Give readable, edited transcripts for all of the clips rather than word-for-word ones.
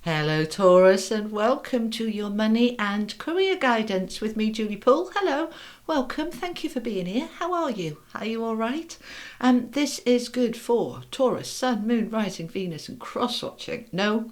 Hello Taurus, and welcome to your money and career guidance with me, Julie Poole. Hello, welcome, thank you for being here. How are you? Are you all right? This is good for Taurus, Sun, Moon, Rising, Venus and cross-watching. No,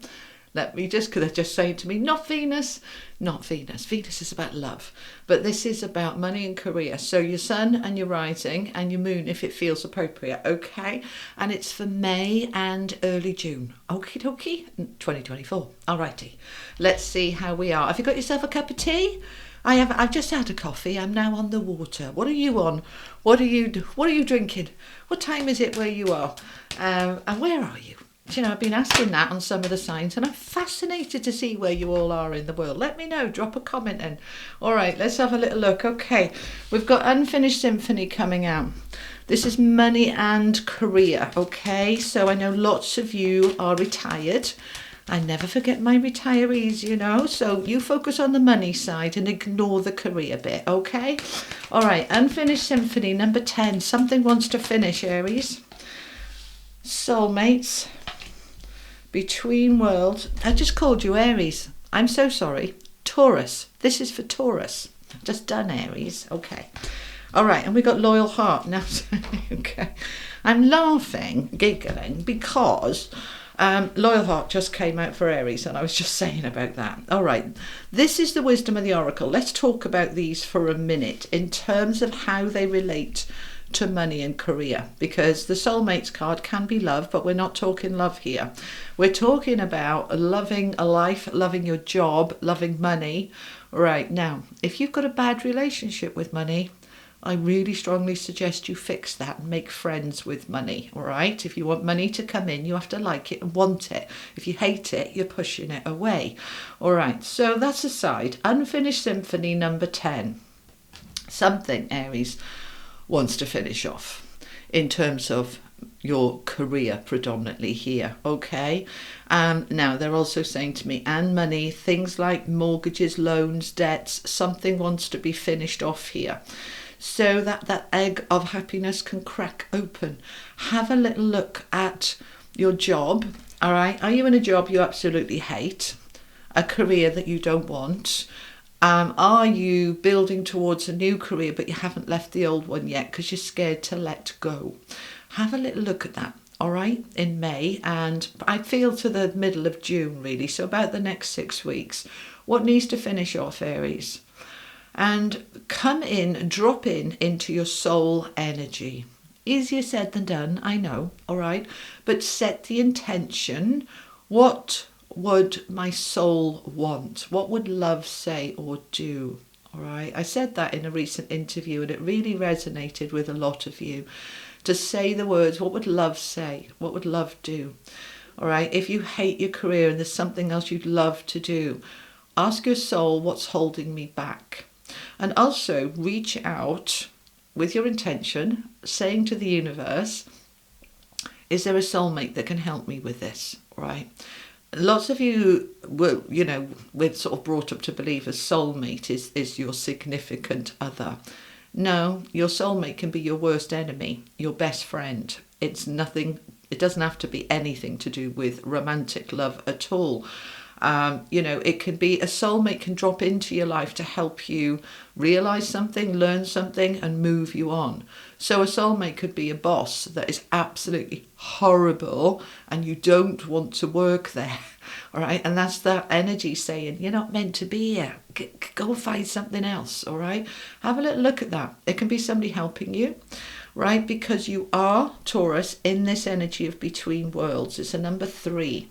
let me just, because they're just saying to me, not Venus, not Venus. Venus is about love, but this is about money and career. So your sun and your rising and your moon, if it feels appropriate, okay? And it's for May and early June. Okie dokie, 2024. Alrighty, let's see how we are. Have you got yourself a cup of tea? I've just had a coffee. I'm now on the water. What are you on? What are you drinking? What time is it where you are? And where are you? You know, I've been asking that on some of the signs, and I'm fascinated to see where you all are in the world. Let me know, drop a comment in. All right, let's have a little look. Okay, we've got Unfinished Symphony coming out. This is money and career, okay? So I know lots of you are retired. I never forget my retirees, you know, so you focus on the money side and ignore the career bit, okay? All right, Unfinished Symphony, number 10. Something wants to finish, Aries. Soulmates. Between worlds. I just called you Aries. I'm so sorry. Taurus. This is for Taurus. Just done Aries. Okay. All right. And we got Loyal Heart now. Okay. I'm laughing, giggling because Loyal Heart just came out for Aries, and I was just saying about that. All right. This is the wisdom of the oracle. Let's talk about these for a minute in terms of how they relate to money and career, because the soulmates card can be love, but we're not talking love here. We're talking about loving a life, loving your job, loving money. Right now, if you've got a bad relationship with money, I really strongly suggest you fix that and make friends with money. All right, if you want money to come in, you have to like it and want it. If you hate it, you're pushing it away. All right, so that's aside. Unfinished Symphony number 10. Something, Aries, wants to finish off in terms of your career predominantly here, okay? Now they're also saying to me, and money, things like mortgages, loans, debts, something wants to be finished off here, so that egg of happiness can crack open. Have a little look at your job. All right, are you in a job you absolutely hate, a career that you don't want? Are you building towards a new career, but you haven't left the old one yet because you're scared to let go? Have a little look at that, all right, in May, and I feel to the middle of June, really, so about the next 6 weeks. What needs to finish off, Aries? And come in, drop into your soul energy. Easier said than done, I know, all right, but set the intention. What would my soul want? What would love say or do? All right, I said that in a recent interview, and it really resonated with a lot of you to say the words, what would love say? What would love do? All right, if you hate your career and there's something else you'd love to do, ask your soul, what's holding me back? And also reach out with your intention, saying to the universe, is there a soulmate that can help me with this? All right. Lots of you were, you know, we're sort of brought up to believe a soulmate is your significant other. No, your soulmate can be your worst enemy, your best friend. It's nothing, it doesn't have to be anything to do with romantic love at all. You know, it can be a soulmate can drop into your life to help you realize something, learn something, and move you on. So a soulmate could be a boss that is absolutely horrible and you don't want to work there. All right. And that's that energy saying, you're not meant to be here. Go find something else. All right. Have a little look at that. It can be somebody helping you, right? Because you are, Taurus, in this energy of between worlds. It's a number 3.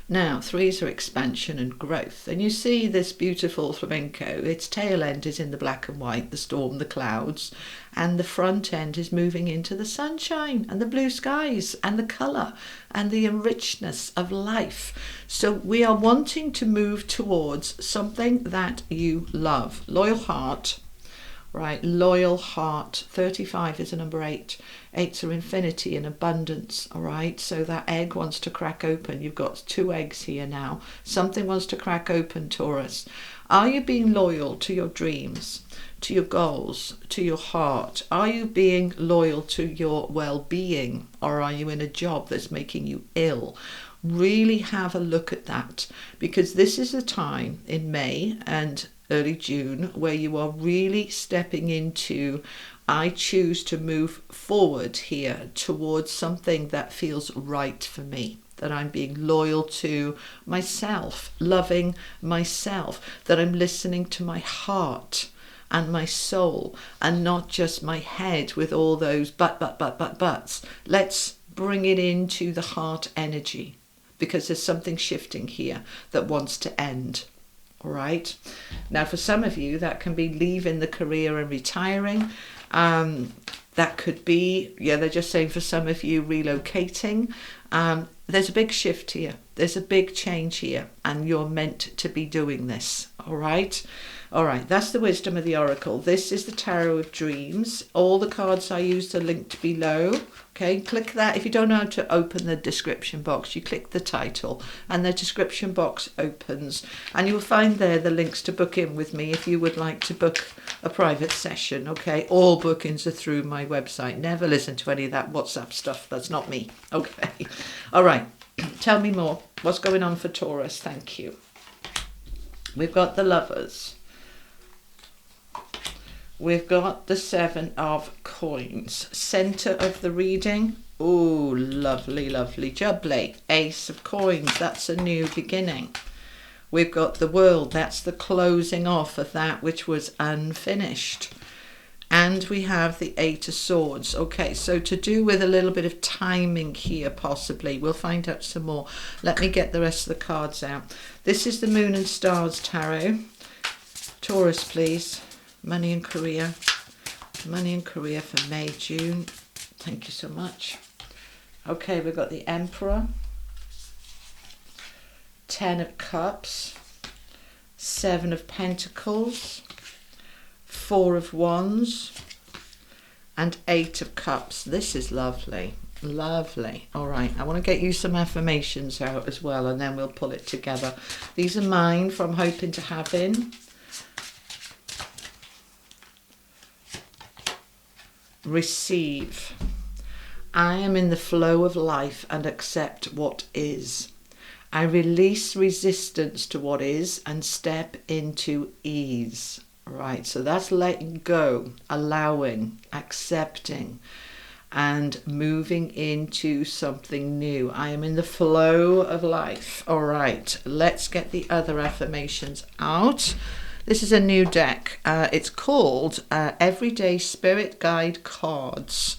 Now, 3s are expansion and growth. And you see this beautiful flamenco. Its tail end is in the black and white, the storm, the clouds. And the front end is moving into the sunshine and the blue skies and the colour and the richness of life. So we are wanting to move towards something that you love. Loyal heart. Right, loyal heart. 35 is a number 8. 8s are infinity and abundance. All right, so that egg wants to crack open. You've got 2 eggs here now. Something wants to crack open, Taurus. Are you being loyal to your dreams, to your goals, to your heart? Are you being loyal to your well-being, or are you in a job that's making you ill? Really have a look at that, because this is a time in May and early June where you are really stepping into, I choose to move forward here towards something that feels right for me, that I'm being loyal to myself, loving myself, that I'm listening to my heart and my soul and not just my head with all those buts. Let's bring it into the heart energy, because there's something shifting here that wants to end. All right. Now, for some of you, that can be leaving the career and retiring. That could be, they're just saying for some of you, relocating. There's a big shift here. There's a big change here, and you're meant to be doing this. All right. All right, that's the wisdom of the oracle. This is the Tarot of Dreams. All the cards I used are linked below. Okay, click that. If you don't know how to open the description box, you click the title and the description box opens, and you'll find there the links to book in with me if you would like to book a private session. Okay, all bookings are through my website. Never listen to any of that WhatsApp stuff. That's not me. Okay. All right, tell me more. What's going on for Taurus? Thank you. We've got the Lovers. We've got the Seven of Coins. Center of the reading. Oh, lovely, lovely, jubbly. Ace of Coins. That's a new beginning. We've got the World. That's the closing off of that which was unfinished. And we have the Eight of Swords. Okay, so to do with a little bit of timing here, possibly. We'll find out some more. Let me get the rest of the cards out. This is the Moon and Stars Tarot. Taurus, please. Money and career. Money and career for May, June. Thank you so much. Okay, we've got the Emperor. 10 of Cups. 7 of Pentacles. 4 of Wands. And 8 of Cups. This is lovely. Lovely. All right, I want to get you some affirmations out as well, and then we'll pull it together. These are mine from Hoping to Having. Receive. I am in the flow of life and accept what is. I release resistance to what is and step into ease. Right, so that's letting go, allowing, accepting, and moving into something new. I am in the flow of life. All right, let's get the other affirmations out. This is a new deck. It's called Everyday Spirit Guide Cards.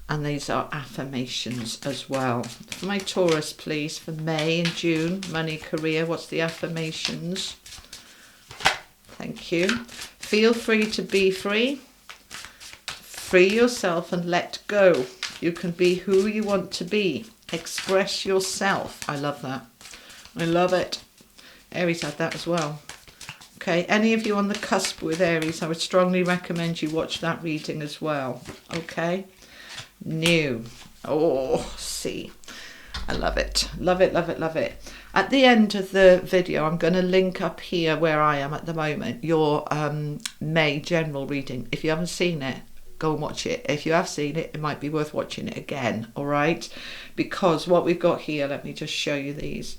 And these are affirmations as well. For my Taurus, please, for May and June, money, career. What's the affirmations? Thank you. Feel free to be free. Free yourself and let go. You can be who you want to be. Express yourself. I love that. I love it. Aries had that as well. Okay, any of you on the cusp with Aries, I would strongly recommend you watch that reading as well. Okay, new. Oh, see, I love it. Love it, love it, love it. At the end of the video, I'm going to link up here where I am at the moment, your May general reading. If you haven't seen it, go and watch it. If you have seen it, it might be worth watching it again, all right? Because what we've got here, let me just show you these.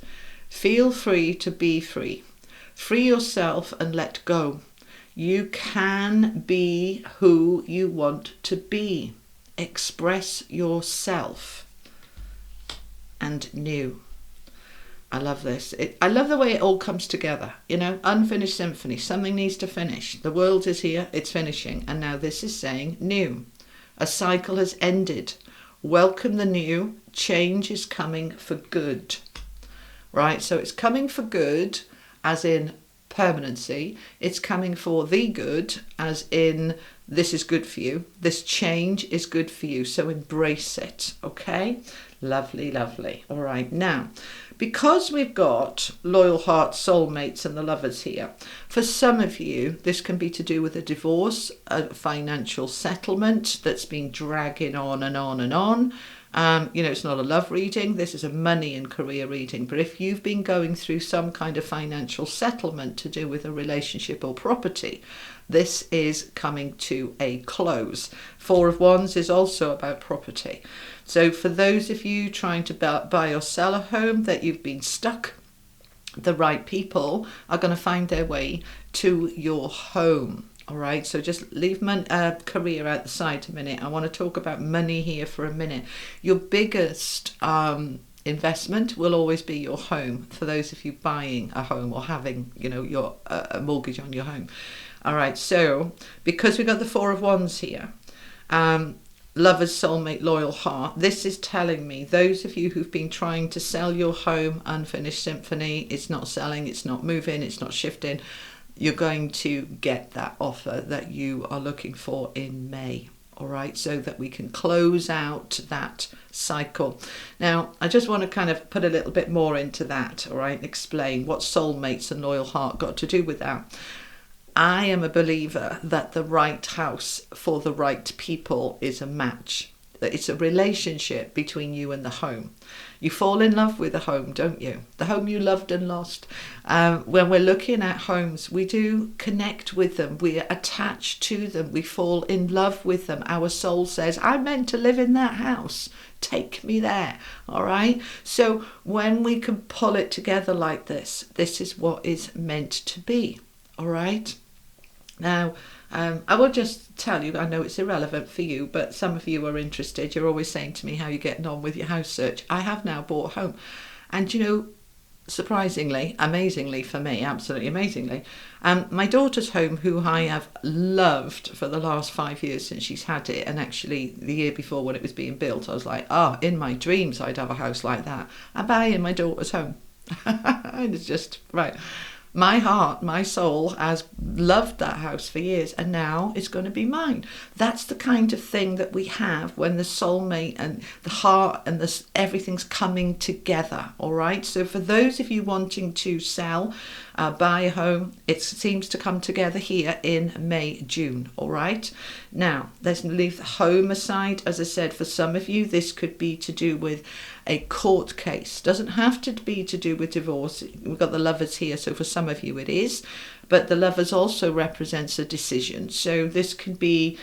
Feel free to be free. Free yourself and let go. You can be who you want to be. Express yourself. And new. I love this. I love the way it all comes together. You know, unfinished symphony. Something needs to finish. The world is here. It's finishing. And now this is saying new. A cycle has ended. Welcome the new. Change is coming for good. Right? So it's coming for good, as in permanency. It's coming for the good, as in this is good for you. This change is good for you. So embrace it. Okay? Lovely, lovely. All right. Now, because we've got loyal hearts, soulmates, and the Lovers here, for some of you, this can be to do with a divorce, a financial settlement that's been dragging on and on and on. It's not a love reading. This is a money and career reading. But if you've been going through some kind of financial settlement to do with a relationship or property, this is coming to a close. Four of Wands is also about property. So for those of you trying to buy or sell a home that you've been stuck, the right people are going to find their way to your home. All right, so just leave career out the side a minute. I want to talk about money here for a minute. Your biggest investment will always be your home, for those of you buying a home or having, your a mortgage on your home. All right, so because we've got the Four of Wands here, Lover's soulmate, loyal heart, this is telling me those of you who've been trying to sell your home, unfinished symphony, it's not selling, it's not moving, it's not shifting, you're going to get that offer that you are looking for in May. All right, so that we can close out that cycle. Now, I just want to kind of put a little bit more into that, all right, explain what soulmates and loyal heart got to do with that. I am a believer that the right house for the right people is a match. That it's a relationship between you and the home. You fall in love with the home, don't you? The home you loved and lost. When we're looking at homes, we do connect with them. We're attached to them. We fall in love with them. Our soul says, I'm meant to live in that house. Take me there. All right? So when we can pull it together like this, this is what is meant to be. All right? Now, I will just tell you, I know it's irrelevant for you, but some of you are interested. You're always saying to me how you're getting on with your house search. I have now bought a home. And surprisingly, amazingly for me, absolutely amazingly, my daughter's home, who I have loved for the last 5 years since she's had it, and actually the year before when it was being built, I was like, in my dreams I'd have a house like that. I'm buying my daughter's home. And it's just, right. My heart, my soul has loved that house for years, and now it's going to be mine. That's the kind of thing that we have when the soulmate and the heart and everything's coming together, all right? So for those of you wanting to sell, buy a home, it seems to come together here in May, June, all right? Now, let's leave the home aside. As I said, for some of you, this could be to do with a court case. Doesn't have to be to do with divorce. We've got the Lovers here, so for some of you it is. But the Lovers also represents a decision. So this could be,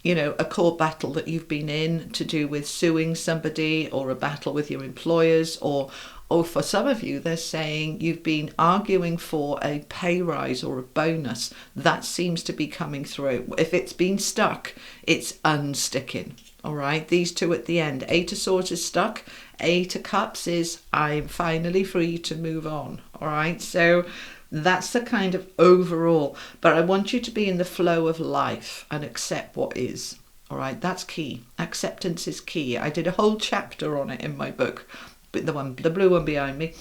a court battle that you've been in to do with suing somebody, or a battle with your employers, or for some of you, they're saying you've been arguing for a pay rise or a bonus. That seems to be coming through. If it's been stuck, it's unsticking. All right, these two at the end. Eight of Swords is stuck. Eight of Cups is I'm finally free to move on. All right, so that's the kind of overall. But I want you to be in the flow of life and accept what is. All right, that's key. Acceptance is key. I did a whole chapter on it in my book, the blue one behind me,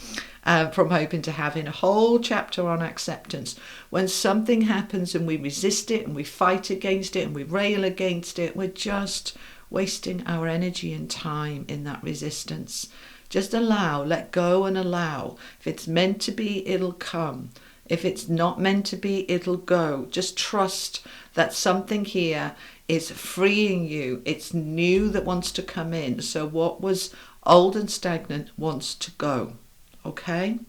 from Hoping to Having, a whole chapter on acceptance. When something happens and we resist it and we fight against it and we rail against it, we're just wasting our energy and time in that resistance. Just allow, let go and allow. If it's meant to be, it'll come. If it's not meant to be, it'll go. Just trust that something here is freeing you. It's new that wants to come in. So what was old and stagnant wants to go. Okay?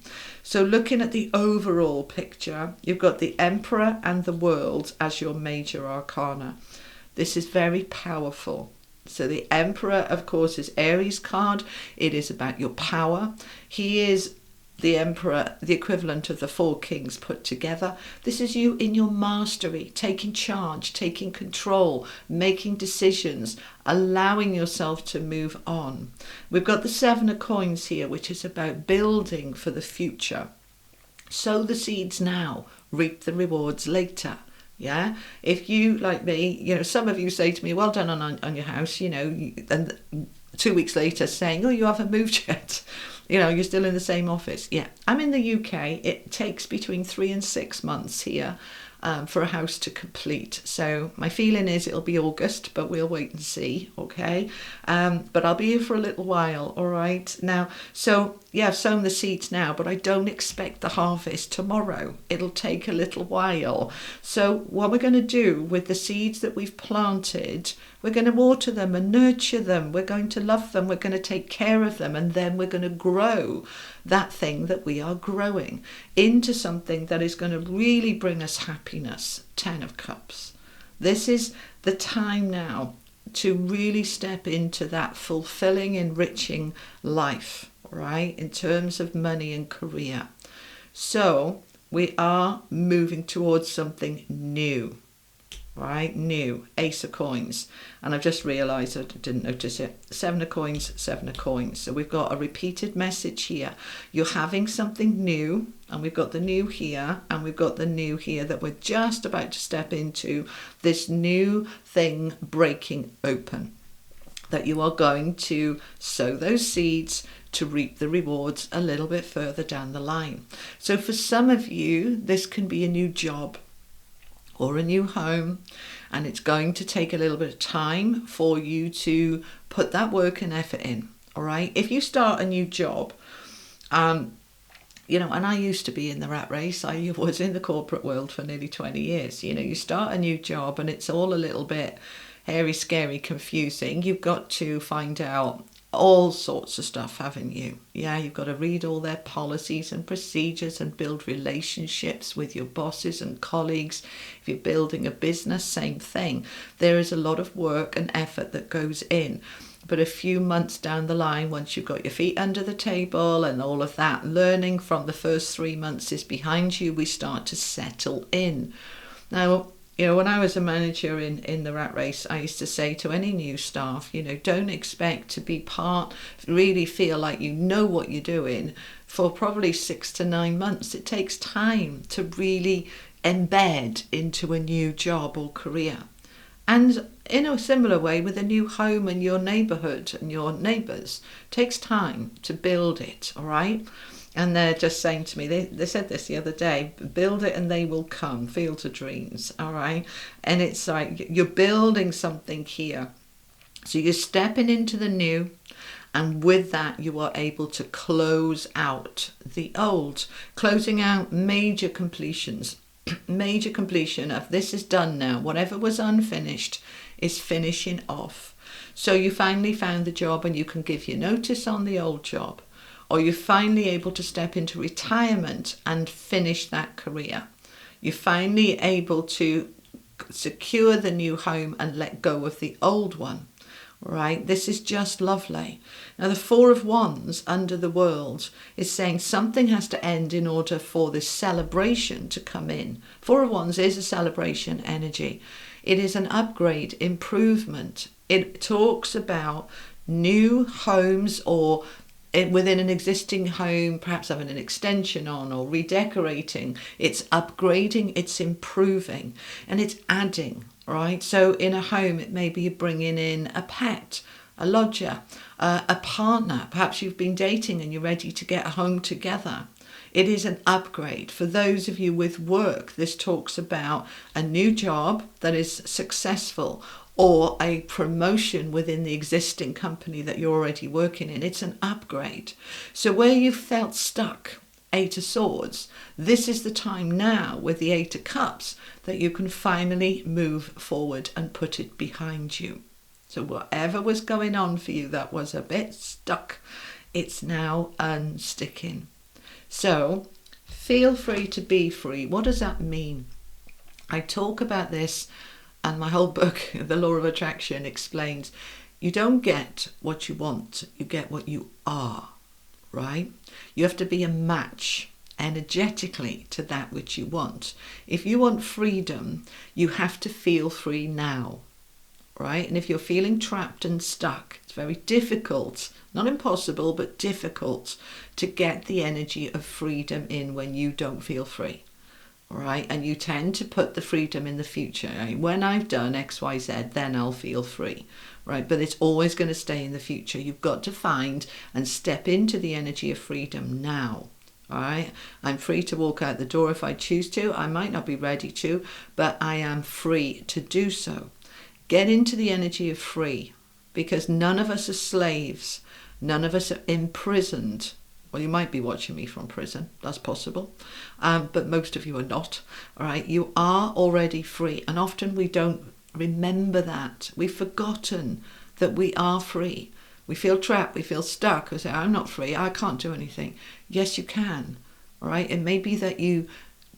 So looking at the overall picture, you've got the Emperor and the World as your major arcana. This is very powerful. So the Emperor, of course, is Aries card. It is about your power. He is the Emperor, the equivalent of the four kings put together. This is you in your mastery, taking charge, taking control, making decisions, allowing yourself to move on. We've got the Seven of Coins here, which is about building for the future. Sow the seeds now, reap the rewards later. Yeah, if you, like me, some of you say to me, well done on your house, and 2 weeks later saying, oh, you haven't moved yet. You're still in the same office. Yeah, I'm in the UK. It takes between 3 and 6 months here for a house to complete. So my feeling is it'll be August, but we'll wait and see, okay? But I'll be here for a little while, all right? Now, so yeah, I've sown the seeds now, but I don't expect the harvest tomorrow. It'll take a little while. So what we're going to do with the seeds that we've planted, we're going to water them and nurture them. We're going to love them. We're going to take care of them. And then we're going to grow that thing that we are growing into something that is going to really bring us happiness. 10 of Cups. This is the time now to really step into that fulfilling, enriching life, right, in terms of money and career. So we are moving towards something new, right? New. Ace of Coins. And I've just realised I didn't notice it. 7 of Coins, 7 of Coins. So we've got a repeated message here. You're having something new, and we've got the new here, and we've got the new here that we're just about to step into, this new thing breaking open. That you are going to sow those seeds to reap the rewards a little bit further down the line. So for some of you, this can be a new job or a new home, and it's going to take a little bit of time for you to put that work and effort in, all right? If you start a new job, you know, and I used to be in the rat race. I was in the corporate world for nearly 20 years. You know, you start a new job and it's all a little bit hairy, scary, confusing. You've got to find out all sorts of stuff, haven't you? Yeah, you've got to read all their policies and procedures and build relationships with your bosses and colleagues. If you're building a business, same thing. There is a lot of work and effort that goes in. But a few months down the line, once you've got your feet under the table and all of that, learning from the first 3 months is behind you, we start to settle in. Now, you know, when I was a manager in the rat race, I used to say to any new staff, you know, don't expect to be really feel like you know what you're doing for probably 6 to 9 months. It takes time to really embed into a new job or career. And in a similar way with a new home and your neighbourhood and your neighbours, it takes time to build it, all right? And they're just saying to me, they said this the other day, build it and they will come, Field of Dreams, all right? And it's like you're building something here. So you're stepping into the new, and with that you are able to close out the old, closing out major completions, major completion of this is done now. Whatever was unfinished is finishing off. So you finally found the job and you can give your notice on the old job. Or you're finally able to step into retirement and finish that career. You're finally able to secure the new home and let go of the old one, right? This is just lovely. Now, the 4 of Wands under the World is saying something has to end in order for this celebration to come in. 4 of Wands is a celebration energy. It is an upgrade, improvement. It talks about new homes or within an existing home, perhaps having an extension on or redecorating. It's upgrading, it's improving, and it's adding, right? So in a home, it may be bringing in a pet, a lodger, a partner. Perhaps you've been dating and you're ready to get a home together. It is an upgrade. For those of you with work, this talks about a new job that is successful, or a promotion within the existing company that you're already working in. It's an upgrade. So where you felt stuck, 8 of Swords, this is the time now with the 8 of Cups that you can finally move forward and put it behind you. So whatever was going on for you that was a bit stuck, it's now unsticking. So feel free to be free. What does that mean? I talk about this, and my whole book, The Law of Attraction, explains you don't get what you want, you get what you are, right? You have to be a match energetically to that which you want. If you want freedom, you have to feel free now, right? And if you're feeling trapped and stuck, it's very difficult, not impossible, but difficult to get the energy of freedom in when you don't feel free. Right, and you tend to put the freedom in the future. Right? When I've done X, Y, Z, then I'll feel free. Right, but it's always going to stay in the future. You've got to find and step into the energy of freedom now. All right, I'm free to walk out the door if I choose to. I might not be ready to, but I am free to do so. Get into the energy of free, because none of us are slaves. None of us are imprisoned. Well, you might be watching me from prison. That's possible. But most of you are not. All right, you are already free. And often we don't remember that. We've forgotten that we are free. We feel trapped, we feel stuck. We say, I'm not free, I can't do anything. Yes, you can. All right, it may be that you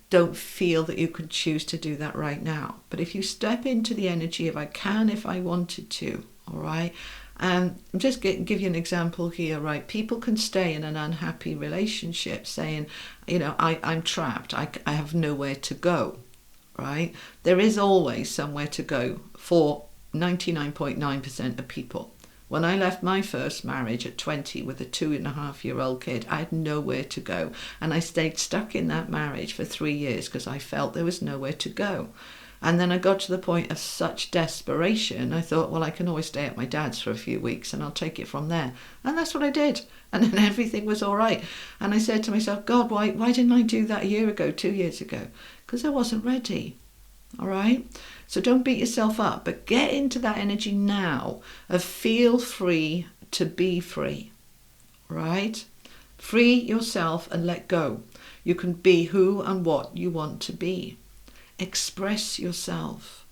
don't feel that you can choose to do that right now. But if you step into the energy of I can if I wanted to, all right? And I'm just give you an example here, right? People can stay in an unhappy relationship saying, you know, I'm trapped, I have nowhere to go, right? There is always somewhere to go for 99.9% of people. When I left my first marriage at 20 with a 2.5-year-old kid, I had nowhere to go. And I stayed stuck in that marriage for 3 years because I felt there was nowhere to go. And then I got to the point of such desperation, I thought, well, I can always stay at my dad's for a few weeks and I'll take it from there. And that's what I did. And then everything was all right. And I said to myself, God, why didn't I do that a year ago, 2 years ago? Because I wasn't ready. All right? So don't beat yourself up, but get into that energy now of feel free to be free, right? Free yourself and let go. You can be who and what you want to be. Express yourself.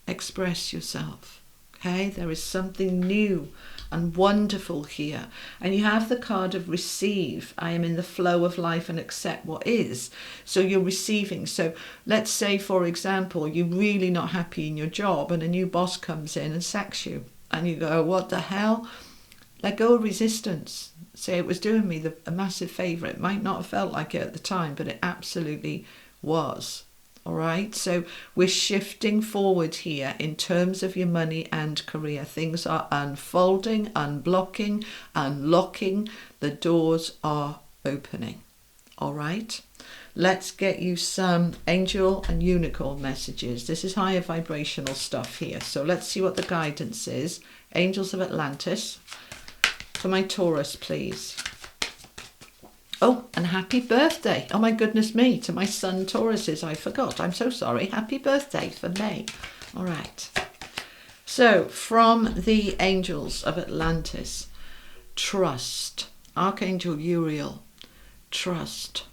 Express yourself. Okay? There is something new and wonderful here. And you have the card of receive. I am in the flow of life and accept what is. So you're receiving. So let's say, for example, you're really not happy in your job and a new boss comes in and sacks you. And you go, what the hell? Let go of resistance. Say, it was doing me a massive favour. It might not have felt like it at the time, but it absolutely was. All right, so we're shifting forward here in terms of your money and career. Things are unfolding, unblocking, unlocking. The doors are opening. All right, let's get you some angel and unicorn messages. This is higher vibrational stuff here. So let's see what the guidance is. Angels of Atlantis. For my Taurus, please. Oh, and happy birthday. Oh my goodness me, to my son Tauruses, I forgot. I'm so sorry. Happy birthday for May. All right. So from the Angels of Atlantis, trust. Archangel Uriel, trust.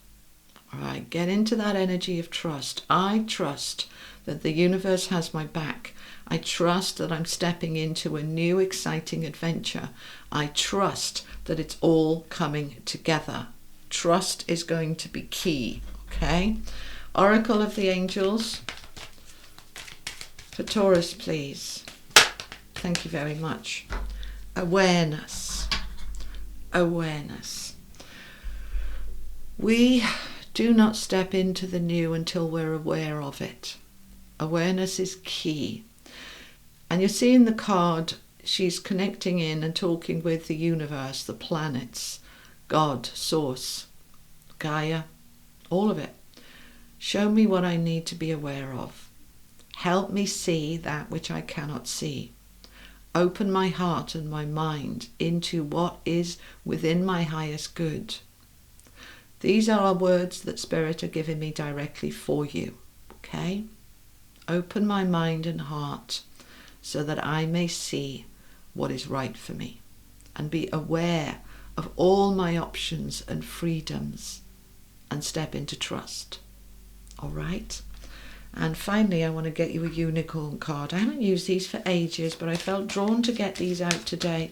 All right, get into that energy of trust. I trust that the universe has my back. I trust that I'm stepping into a new exciting adventure. I trust that it's all coming together. Trust is going to be key, okay? Oracle of the Angels. For Taurus, please. Thank you very much. Awareness. Awareness. We do not step into the new until we're aware of it. Awareness is key. And you see in the card, she's connecting in and talking with the universe, the planets, God, Source, Gaia, all of it. Show me what I need to be aware of. Help me see that which I cannot see. Open my heart and my mind into what is within my highest good. These are words that Spirit are giving me directly for you, okay? Open my mind and heart so that I may see what is right for me and be aware of all my options and freedoms and step into trust. All right? And finally, I want to get you a unicorn card. I haven't used these for ages, but I felt drawn to get these out today.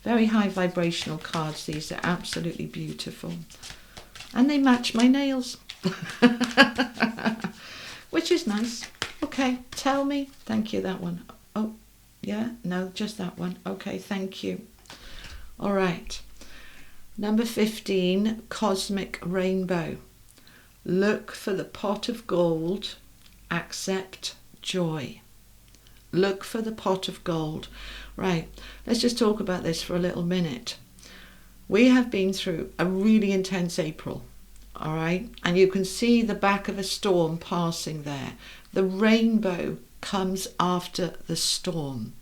Very high vibrational cards. These are absolutely beautiful. And they match my nails. Which is nice. Okay, tell me. Thank you, that one. Oh, yeah? No, just that one. Okay, thank you. All right. Number 15, Cosmic Rainbow. Look for the pot of gold. Accept joy. Look for the pot of gold. Right, let's just talk about this for a little minute. We have been through a really intense April, all right? And you can see the back of a storm passing there. The rainbow comes after the storm.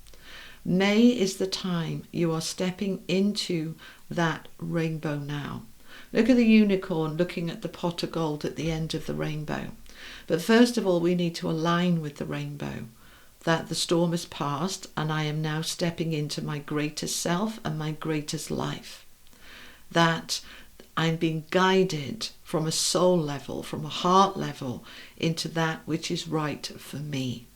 May is the time you are stepping into that rainbow now. Look at the unicorn looking at the pot of gold at the end of the rainbow. But first of all, we need to align with the rainbow, that the storm has passed and I am now stepping into my greatest self and my greatest life. That I'm being guided from a soul level, from a heart level, into that which is right for me.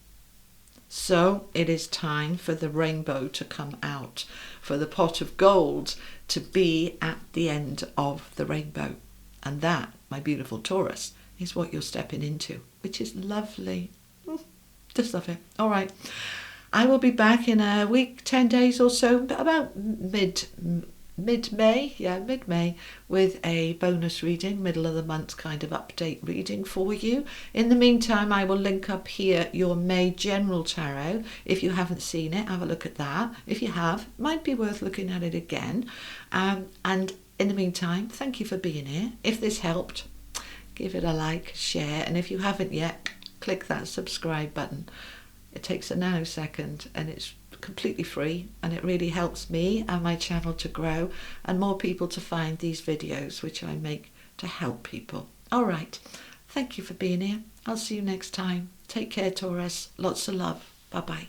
So it is time for the rainbow to come out, for the pot of gold to be at the end of the rainbow. And that, my beautiful Taurus, is what you're stepping into, which is lovely. Just love it. All right. I will be back in a week, 10 days or so, about mid-May, with a bonus reading, middle of the month kind of update reading for you. In the meantime, I will link up here your May General Tarot. If you haven't seen it, have a look at that. If you have, it might be worth looking at it again. And in the meantime, thank you for being here. If this helped, give it a like, share, and if you haven't yet, click that subscribe button. It takes a nanosecond and it's completely free, and it really helps me and my channel to grow and more people to find these videos which I make to help people. All right, thank you for being here. I'll see you next time. Take care, Taurus. Lots of love. Bye bye.